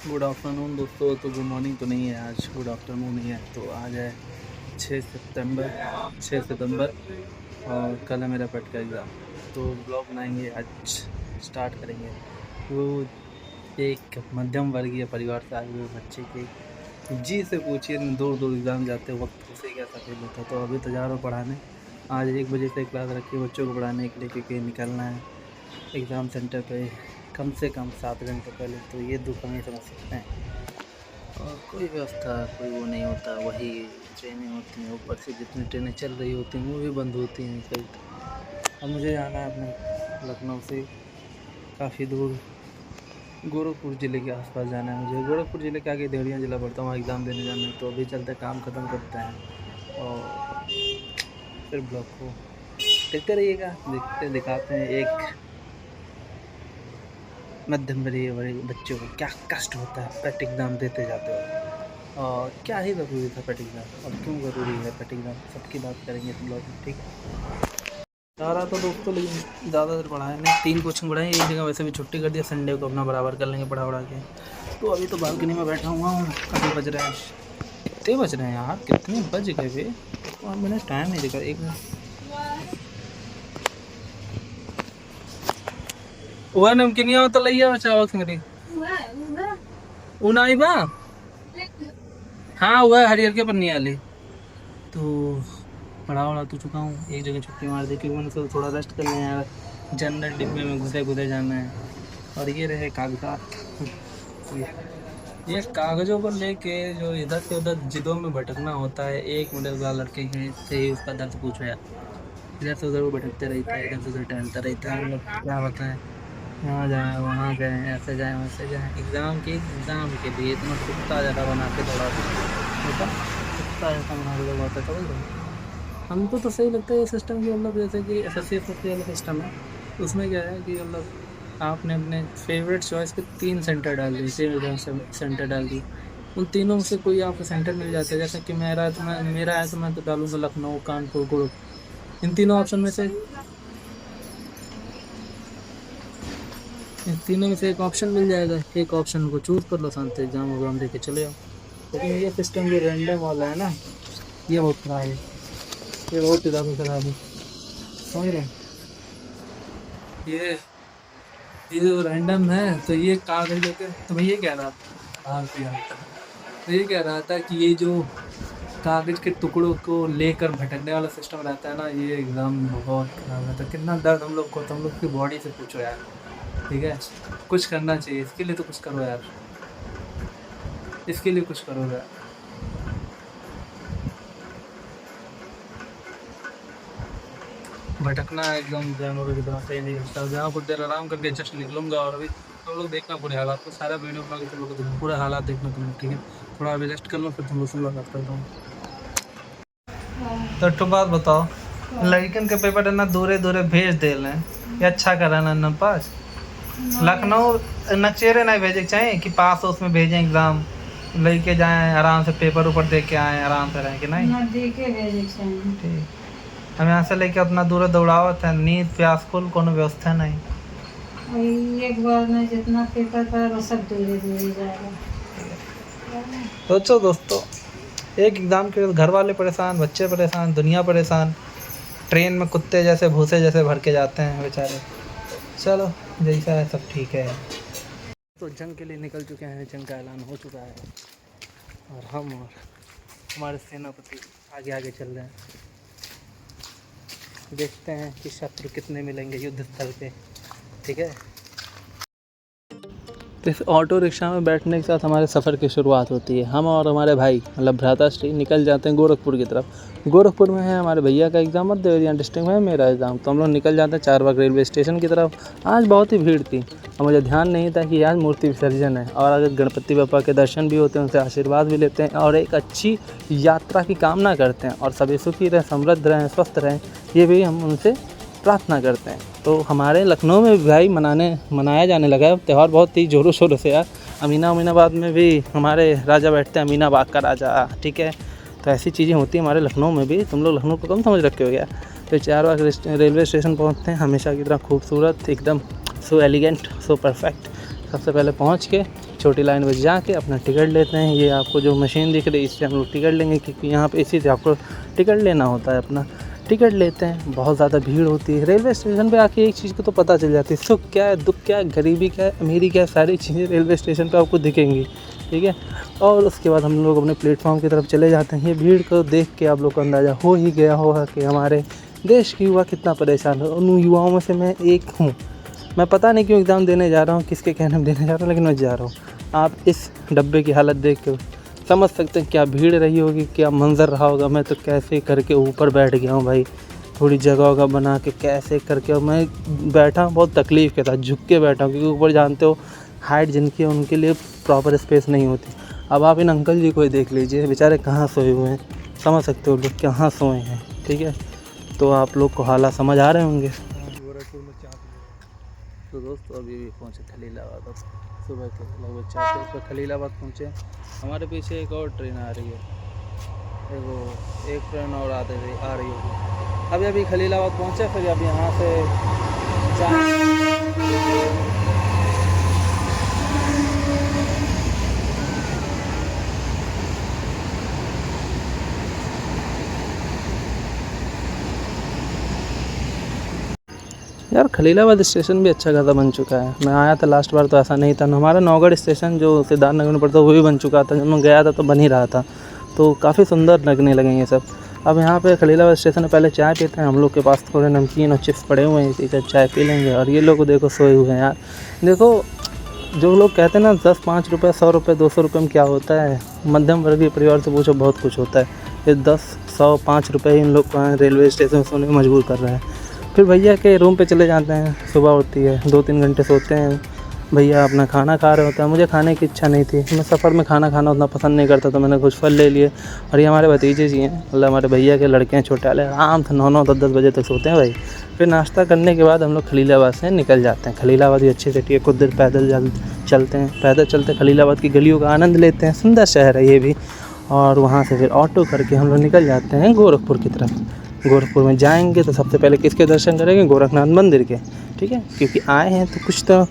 Good afternoon दोस्तों। तो good morning तो नहीं है आज, गुड आफ्टरनून ही है। तो आज है 6 सितंबर और कल है मेरा पेट का एग्ज़ाम। तो ब्लॉग बनाएंगे आज, स्टार्ट करेंगे। वो एक मध्यम वर्गीय परिवार से आए हुए बच्चे के जी से पूछिए, दूर दूर एग्ज़ाम जाते वक्त उसे कैसा फील होता। तो अभी तो जा रहा हूँ पढ़ाने। आज 1 बजे से क्लास रखी है बच्चों को पढ़ाने के लिए, क्योंकि निकलना है एग्ज़ाम सेंटर पे कम से कम 7 घंटे पहले। तो ये दुख हम ही समझ सकते हैं। और कोई व्यवस्था, कोई वो नहीं होता, वही ट्रेनें होती हैं। ऊपर से जितनी ट्रेनें चल रही होती हैं वो भी बंद होती हैं कई। अब मुझे जाना है अपने लखनऊ से काफ़ी दूर, गोरखपुर ज़िले के आसपास जाना है मुझे। गोरखपुर ज़िले के आगे देवरिया ज़िला पड़ता है, वहाँ एग्ज़ाम देने जाना है। तो अभी चलते काम ख़त्म करते हैं और फिर ब्लॉग को देखते रहिएगा। दिखाते हैं एक मध्यम वर्गीय बच्चों को क्या कष्ट होता है पेट एग्ज़ाम देते जाते हो, और क्या ही ज़रूरी था पेट एग्ज़ाम, और क्यों ज़रूरी है पेट एग्ज़ाम, सबकी बात करेंगे इस ब्लॉग में। ठीक है, जा रहा था दोस्तों, लेकिन ज़्यादा देर पढ़ाया नहीं। 3 कोचिंग पढ़ाई, एक जगह वैसे भी छुट्टी कर दिया। संडे को अपना बराबर कर लेंगे पढ़ा के। तो अभी तो बालकनी में बैठा हुआ हूँ। काफ़ी बज रहे हैं, कितने बज रहे हैं यार, कितने बज गए वे। और मैंने टाइम नहीं देखा, 1 मिनट। वह नमकीन तो लइया चावल संगरी उनाई बा। हाँ वह हरियर के पन्नी वाली। तो पढ़ा तो चुका हूँ, एक जगह छुट्टी मार दी क्योंकि मैंने सोचा थोड़ा रेस्ट कर लें यार। जनरल डिब्बे में घुसे जाना है। और ये रहे कागजात। ये कागज़ों को लेके जो इधर से उधर जिदों में भटकना होता है। एक मिडिल क्लास लड़के के से ही उसका दर्द पूछो यार। इधर से उधर वो भटकते रहता है, इधर से उधर टहलता रहता है। मतलब क्या बताएं, यहाँ जाए वहाँ जाए, ऐसे जाए वैसे जाए। एग्ज़ाम के लिए इतना कुत्ता ज़्यादा बना के दौड़ा होता, कुत्ता जैसा बना के दौड़ाता समझ रहे। हमको तो सही लगता है ये सिस्टम की, मतलब जैसे कि SSC वाला सिस्टम है। उसमें क्या है कि मतलब आपने अपने फेवरेट चॉइस के 3 सेंटर डाल दिए, 3 एग्जाम सेंटर डाल दी। उन तीनों में से कोई आपको सेंटर मिल जाता है। जैसे कि मेरा है तो मैं तो डालूँगा लखनऊ, कानपुर, गोरखपुर। इन तीनों ऑप्शन में से एक ऑप्शन मिल जाएगा। एक ऑप्शन को चूज़ कर लो, शांति एग्जाम दे के चले जाओ। लेकिन ये सिस्टम जो रैंडम वाला है ना, ये बहुत खराब है। ये बहुत ज़्यादा खराब है, समझ रहे हैं। ये जो रैंडम है, तो ये कागज लेके तो मैं ये कह रहा था तो ये कह रहा था कि ये जो कागज के टुकड़ों को लेकर भटकने वाला सिस्टम रहता है ना, ये एग्ज़ाम बहुत खराब रहता है। कितना दर्द हम लोग को, तो हम लोग की बॉडी से पूछो यार। ठीक है, कुछ करना चाहिए इसके लिए, तो कुछ करो यार, इसके लिए कुछ करो यार। भटकना एकदम जानवरों की तरह सही नहीं लगता। जहाँ कुछ देर आराम करके जस्ट निकलूंगा। और अभी तुम लोग देखना पूरे हालात को, सारा वीडियो बना के तुम लोग को पूरा हालात देखना तुम लोग। ठीक है, थोड़ा अभी रेस्ट कर लो, फिर तुम लोग से मुलाकात करता हूँ। तो एक बात बताओ, लड़कियों के पेपर इतना दूरे दूरे भेज दे रहे हैं, ये अच्छा करा ना पास। लखनऊ नक्चेरे नहीं भेजे चाहिए कि पास हो, उसमें भेजें एग्ज़ाम, लेके जाएं आराम से, पेपर ऊपर दे के आएँ, आराम से रहें कि नहीं। ठीक, हम यहाँ से लेके अपना दूर दौड़ावत है, नींद प्यास कुल कोनो व्यवस्था नहीं। एक बार में जितना पेपर था वो सब दूरे दूरे जाएगा। सोचो दोस्तों, एक एग्ज़ाम के घर वाले परेशान, बच्चे परेशान, दुनिया परेशान। ट्रेन में कुत्ते जैसे भूसे जैसे भर के जाते हैं बेचारे। चलो जैसा है सब ठीक है। तो जंग के लिए निकल चुके हैं, जंग का ऐलान हो चुका है और हम और हमारे सेनापति आगे आगे चल रहे हैं। देखते हैं कि शत्रु कितने मिलेंगे युद्ध स्थल पे। ठीक है, तो इस ऑटो रिक्शा में बैठने के साथ हमारे सफ़र की शुरुआत होती है। हम और हमारे भाई मतलब भ्राताश्री निकल जाते हैं गोरखपुर की तरफ। गोरखपुर में है हमारे भैया का एग्ज़ाम और देवरिया डिस्ट्रिक्ट में है मेरा एग्ज़ाम। तो हम लोग निकल जाते हैं चारबाग रेलवे स्टेशन की तरफ। आज बहुत ही भीड़ थी और मुझे ध्यान नहीं था कि आज मूर्ति विसर्जन है। और अगर गणपति बप्पा के दर्शन भी होते हैं, उनसे आशीर्वाद भी लेते हैं और एक अच्छी यात्रा की कामना करते हैं। और सभी सुखी रहें, समृद्ध रहें, स्वस्थ रहें, ये भी हम उनसे प्रार्थना करते हैं। तो हमारे लखनऊ में भी भाई मनाया जाने लगा है त्यौहार बहुत ही ज़ोरों शोरों से यार। अमीनाबाद में भी हमारे राजा बैठते हैं, अमीनाबाद का राजा। ठीक है, तो ऐसी चीज़ें होती हैं हमारे लखनऊ में भी। तुम लोग लखनऊ को कम समझ रखे हो गया। तो चारबाग रेलवे स्टेशन पहुँचते हैं, हमेशा की तरह खूबसूरत, एकदम सो एलिगेंट, सो परफेक्ट। सबसे पहले पहुंच के छोटी लाइन में जाके अपना टिकट लेते हैं। ये आपको जो मशीन दिख रही है इससे हम लोग टिकट लेंगे, क्योंकि यहाँ पे इसी से आपको टिकट लेना होता है। अपना टिकट लेते हैं, बहुत ज़्यादा भीड़ होती है। रेलवे स्टेशन पे आके एक चीज़ को तो पता चल जाती है, सुख क्या है, दुख क्या है, गरीबी क्या है, अमीरी क्या है, सारी चीज़ें रेलवे स्टेशन पे आपको दिखेंगी, ठीक है। और उसके बाद हम लोग अपने प्लेटफॉर्म की तरफ चले जाते हैं। ये भीड़ को देख के आप लोग को अंदाज़ा हो ही गया होगा कि हमारे देश की युवा कितना परेशान है। उन युवाओं में से मैं एक हूँ। मैं पता नहीं क्यों एग्ज़ाम देने जा रहा हूँ, किसके कहने में देने जा रहा हूँ, लेकिन मैं जा रहा हूँ। आप इस डब्बे की हालत देख के समझ सकते हैं क्या भीड़ रही होगी, क्या मंज़र रहा होगा। मैं तो कैसे करके ऊपर बैठ गया हूँ भाई, थोड़ी जगह का बना के कैसे करके। और मैं बैठा हूँ बहुत तकलीफ़ के साथ, झुक के बैठा हूँ, क्योंकि ऊपर जानते हो हाइट जिनकी है उनके लिए प्रॉपर स्पेस नहीं होती। अब आप इन अंकल जी को ही देख लीजिए, बेचारे कहाँ सोए हुए हैं, समझ सकते हो लोग कहाँ सोए हैं, ठीक है। तो आप लोग को हालात समझ आ रहे होंगे। तो दोस्तों अभी भी पहुँचे खलीलाबाद। अब सुबह के लगभग 4 बजे खलीलाबाद पहुँचे। हमारे पीछे एक और ट्रेन आ रही है, एक ट्रेन और आ रही होगी। अभी अभी खलीलाबाद पहुँचे, फिर अब यहाँ से यार खलीलाबाद स्टेशन भी अच्छा खासा बन चुका है। मैं आया था लास्ट बार तो ऐसा नहीं था। हमारा नौगढ़ स्टेशन जो सिद्धार्थनगर में पड़ता है वो भी बन चुका था, जब मैं गया था तो बन ही रहा था, तो काफ़ी सुंदर लगने लगे ये सब। अब यहाँ पे खलीलाबाद स्टेशन में पहले चाय पीते हैं। हम लोग के पास थोड़े नमकीन और चिप्स पड़े हुए हैं, इधर चाय पी लेंगे। और ये लोग देखो सोए हुए हैं यार। देखो जो लोग कहते हैं ना 10 5 रुपये 100 रुपये 200 रुपये में क्या होता है, मध्यम वर्गीय परिवार से पूछो बहुत कुछ होता है। ये 10 100 5 रुपये इन लोग को रेलवे स्टेशन सोने में मजबूर कर रहा है। फिर भैया के रूम पे चले जाते हैं, सुबह होती है 2-3 घंटे सोते हैं। भैया अपना खाना खा रहे होते हैं। मुझे खाने की इच्छा नहीं थी, मैं सफ़र में खाना खाना उतना पसंद नहीं करता, तो मैंने कुछ फल ले लिए। और ये हमारे भतीजे जी हैं, मतलब हमारे भैया के लड़के हैं छोटे वाले, आराम से 9-9 10-10 बजे तक सोते हैं भाई। फिर नाश्ता करने के बाद हम लोग खलीलाबाद से निकल जाते हैं। खलीलाबाद भी अच्छी सिटी है, कुछ देर पैदल चलते हैं, पैदल चलते खलीलाबाद की गलियों का आनंद लेते हैं। सुंदर शहर है ये भी। और वहाँ से फिर ऑटो करके हम लोग निकल जाते हैं गोरखपुर की तरफ। गोरखपुर में जाएंगे तो सबसे पहले किसके दर्शन करेंगे, गोरखनाथ मंदिर के, ठीक है। क्योंकि आए हैं तो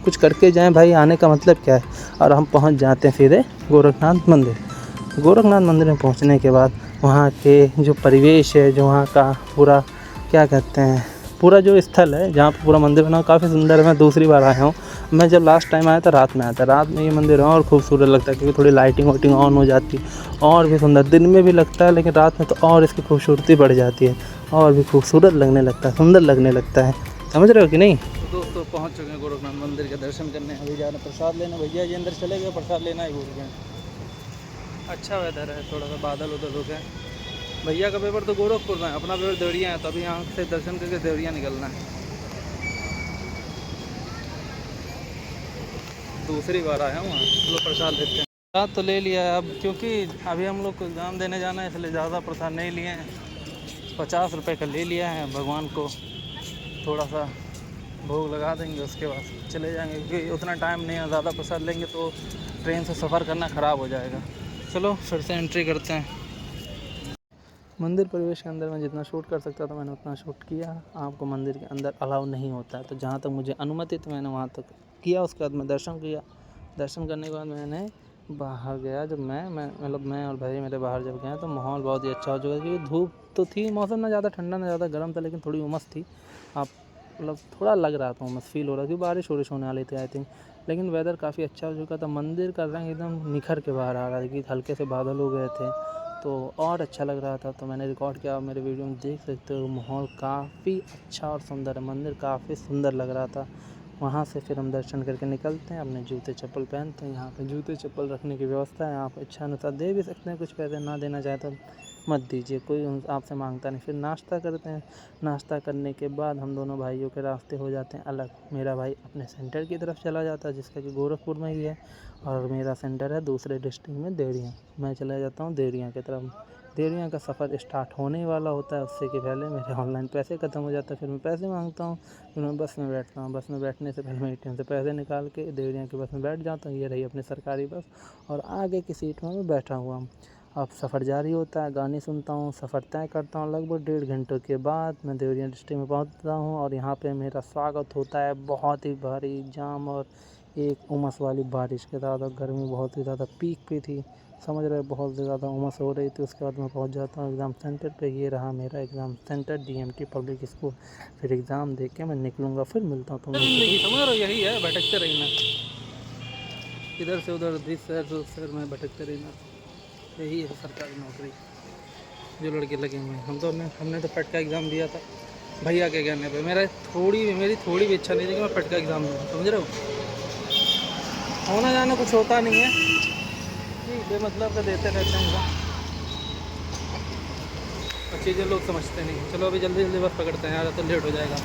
कुछ करके जाएं भाई, आने का मतलब क्या है। और हम पहुंच जाते हैं सीधे गोरखनाथ मंदिर। गोरखनाथ मंदिर में पहुंचने के बाद वहाँ के जो परिवेश है, जो वहाँ का पूरा क्या कहते हैं, पूरा जो स्थल है जहाँ पर पूरा मंदिर बना काफ़ी सुंदर है। मैं दूसरी बार आया हूँ। मैं जब लास्ट टाइम आया था रात में आया था। रात में ये मंदिर और खूबसूरत लगता है, क्योंकि थोड़ी लाइटिंग वाइटिंग ऑन हो जाती है, और भी सुंदर। दिन में भी लगता है, लेकिन रात में तो और इसकी खूबसूरती बढ़ जाती है, और भी खूबसूरत लगने लगता है, सुंदर लगने लगता है। समझ रहे हो कि नहीं। तो दोस्तों पहुंच चुके हैं गोरखनाथ मंदिर के दर्शन करने। अभी जा रहे प्रसाद लेना। भैया जी अंदर चले गए, प्रसाद लेना ही भूल गए। अच्छा वेदर है, थोड़ा सा बादल उधर हो गया। भैया का पेपर तो गोरखपुर में है, अपना पेपर देवरिया है, तो अभी यहाँ से दर्शन करके देवरिया निकलना है। दूसरी बार आया हूँ, चलो प्रसाद लेते हैं। प्रसाद तो ले लिया है अब, क्योंकि अभी हम लोग को एग्ज़ाम देने जाना है, इसलिए ज़्यादा प्रसाद नहीं लिए हैं। 50 रुपये का ले लिया है। भगवान को थोड़ा सा भोग लगा देंगे, उसके बाद चले जाएंगे, क्योंकि उतना टाइम नहीं है। ज़्यादा प्रसाद लेंगे तो ट्रेन से सफ़र करना ख़राब हो जाएगा। चलो फिर से एंट्री करते हैं। मंदिर परिवेश के अंदर मैं जितना शूट कर सकता था मैंने उतना शूट किया। आपको मंदिर के अंदर अलाउ नहीं होता है, तो जहाँ तक मुझे अनुमति थी मैंने वहाँ तक किया। उसके बाद मैं दर्शन किया। दर्शन करने के बाद मैंने बाहर गया। जब मैं और भाई मेरे बाहर जब गए तो माहौल बहुत ही अच्छा हो चुका, क्योंकि धूप तो थी, मौसम ना ज़्यादा ठंडा ना ज़्यादा गर्म था, लेकिन थोड़ी उमस थी। आप मतलब थोड़ा लग रहा था, उमस फील हो रहा था, क्योंकि बारिश होने वाली थी आई थिंक। लेकिन वेदर काफ़ी अच्छा हो चुका था। मंदिर का रंग एकदम निखर के बाहर आ रहा था, क्योंकि हल्के से बादल हो गए थे, तो और अच्छा लग रहा था। तो मैंने रिकॉर्ड किया, मेरे वीडियो में देख सकते हो। माहौल काफ़ी अच्छा और सुंदर है, मंदिर काफ़ी सुंदर लग रहा था। वहाँ से फिर हम दर्शन करके निकलते हैं, अपने जूते चप्पल पहनते हैं। यहाँ पे जूते चप्पल रखने की व्यवस्था है, आप इच्छा अनुसार दे भी सकते हैं। कुछ पैसे ना देना चाहे तो मत दीजिए, कोई आपसे मांगता नहीं। फिर नाश्ता करते हैं। नाश्ता करने के बाद हम दोनों भाइयों के रास्ते हो जाते हैं अलग। मेरा भाई अपने सेंटर की तरफ चला जाता है, जिसका कि गोरखपुर में ही है, और मेरा सेंटर है दूसरे डिस्ट्रिक्ट में देवरिया। मैं चला जाता हूँ देवरिया की तरफ। देवरिया का सफ़र स्टार्ट होने वाला होता है, उससे कि पहले मेरे ऑनलाइन पैसे ख़त्म हो जाते हैं। फिर मैं पैसे मांगता हूँ, फिर मैं बस में बैठता हूँ। बस में बैठने से पहले मैं ATM से पैसे निकाल के देवरिया की बस में बैठ जाता हूँ। ये रही अपनी सरकारी बस, और आगे की सीट में मैं बैठा हुआ हूँ। अब सफ़र जारी होता है, गाने सुनता हूँ, सफ़र तय करता हूँ। लगभग 1.5 घंटे के बाद मैं देवरिया डिस्ट्रिक्ट में पहुँचता हूँ, और यहाँ पे मेरा स्वागत होता है बहुत ही भारी जाम और एक उमस वाली बारिश के साथ, और गर्मी बहुत ही ज़्यादा पीक पे थी, समझ रहे बहुत ज़्यादा उमस हो रही थी। उसके बाद मैं पहुंच जाता हूँ एग्ज़ाम सेंटर पे। ये रहा मेरा exam centre, DMT public school. फिर एग्ज़ाम दे के मैं निकलूँगा, फिर मिलता हूँ तुम्हें। ज़िंदगी समझ रहे हो, यही है, भटकते रहना, इधर से उधर, इस शहर से उस शहर में भटकते रहना, यही है सरकारी नौकरी जो लड़के लगे हुए हैं। हमने तो फट का एग्ज़ाम दिया था भैया के कहने पे। मेरी थोड़ी भी इच्छा नहीं थी कि मैं फट का एग्ज़ाम दूँ, समझ रहे हो। होना जाना कुछ होता नहीं है, बेमतलब का देते रहते हैं एग्ज़ाम, और चीज़ें लोग समझते नहीं। चलो अभी जल्दी जल्दी बस पकड़ते हैं यार, तो लेट हो जाएगा।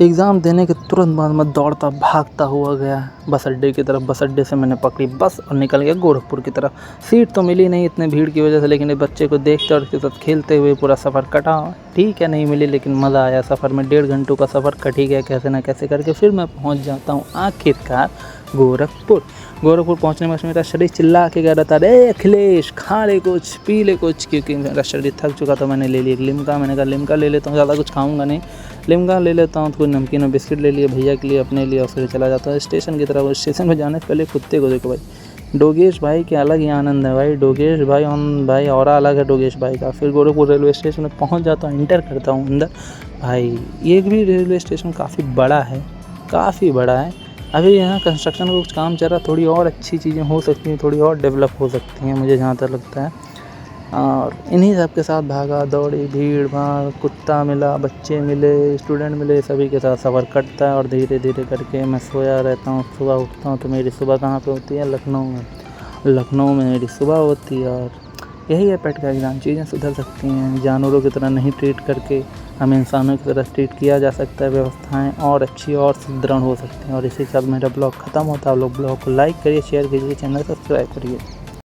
एग्ज़ाम देने के तुरंत बाद मैं दौड़ता भागता हुआ गया बस अड्डे की तरफ। बस अड्डे से मैंने पकड़ी बस और निकल गया गोरखपुर की तरफ। सीट तो मिली नहीं इतने भीड़ की वजह से, लेकिन इस बच्चे को देखते और उसके साथ खेलते हुए पूरा सफ़र कटा। ठीक है, नहीं मिली, लेकिन मज़ा आया सफ़र में। 1.5 घंटों का सफ़र कट ही गया कैसे ना कैसे करके। फिर मैं पहुँच जाता हूँ आखिरकार गोरखपुर पहुँचने में मेरा शरीर चिल्ला के कह रहा था, अरे अखिलेश खा ले कुछ, पी ले कुछ, क्योंकि मेरा शरीर थक चुका था। मैंने ले लिया एक लिम्का। मैंने कहा लिम्का ले लेता हूँ, ज़्यादा कुछ खाऊंगा नहीं, लिम्का ले लेता हूँ। तो कोई नमकीन और बिस्किट ले लिए भैया के लिए, अपने लिए, और फिर चला जाता हूँ स्टेशन की तरफ। स्टेशन में जाने से पहले कुत्ते को देखो भाई, डोगेश भाई के अलग ही आनंद है भाई। डोगेश भाई और अलग है डोगेश भाई का। फिर गोरखपुर रेलवे स्टेशन में पहुँच जाता हूँ, इंटर करता हूँ अंदर। भाई ये भी रेलवे स्टेशन काफ़ी बड़ा है। अभी यहाँ कंस्ट्रक्शन का कुछ काम चल रहा, थोड़ी और अच्छी चीज़ें हो सकती हैं, थोड़ी और डेवलप हो सकती हैं, मुझे जहाँ तक लगता है। और इन्हीं सब के साथ भागा दौड़ी, भीड़ भाड़, कुत्ता मिला, बच्चे मिले, स्टूडेंट मिले, सभी के साथ सफ़र कटता है। और धीरे धीरे करके मैं सोया रहता हूँ। सुबह उठता हूँ तो मेरी सुबह कहाँ पे होती है, लखनऊ में मेरी सुबह होती है। और यही है पेट का एग्ज़ाम। चीज़ें सुधर सकती हैं, जानवरों की तरह नहीं ट्रीट करके हमें इंसानों की तरह ट्रीट किया जा सकता है। व्यवस्थाएं और अच्छी और सुदृढ़ हो सकती हैं। और इसी के साथ मेरा ब्लॉग ख़त्म होता है। आप लोग ब्लॉग को लाइक करिए, शेयर कीजिए, चैनल सब्सक्राइब करिए।